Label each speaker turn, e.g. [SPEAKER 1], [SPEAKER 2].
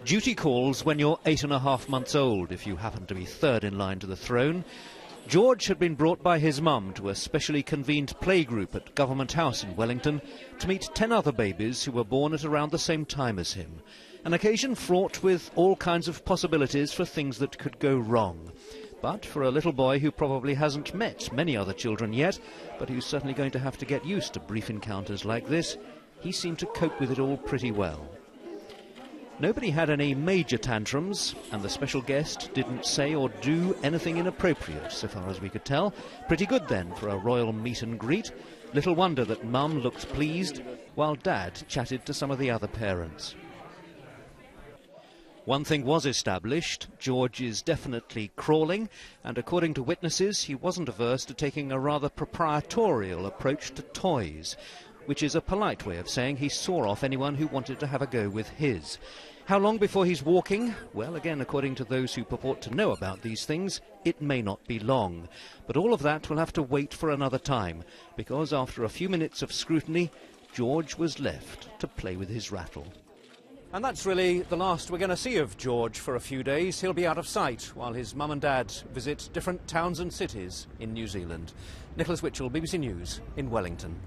[SPEAKER 1] Duty calls when you're 8.5 months old, if you happen to be third in line to the throne. George had been brought by his mum to a specially convened playgroup at Government House in Wellington to meet 10 other babies who were born at around the same time as him. An occasion fraught with all kinds of possibilities for things that could go wrong. But for a little boy who probably hasn't met many other children yet, but who's certainly going to have to get used to brief encounters like this, he seemed to cope with it all pretty well. Nobody had any major tantrums, and the special guest didn't say or do anything inappropriate, so far as we could tell. Pretty good, then, for a royal meet and greet. Little wonder that Mum looked pleased, while Dad chatted to some of the other parents. One thing was established: George is definitely crawling, and according to witnesses, he wasn't averse to taking a rather proprietorial approach to toys, which is a polite way of saying he saw off anyone who wanted to have a go with his. How long before he's walking? Well, again, according to those who purport to know about these things, it may not be long. But all of that will have to wait for another time, because after a few minutes of scrutiny, George was left to play with his rattle. And that's really the last we're going to see of George for a few days. He'll be out of sight while his mum and dad visit different towns and cities in New Zealand. Nicholas Witchell, BBC News in Wellington.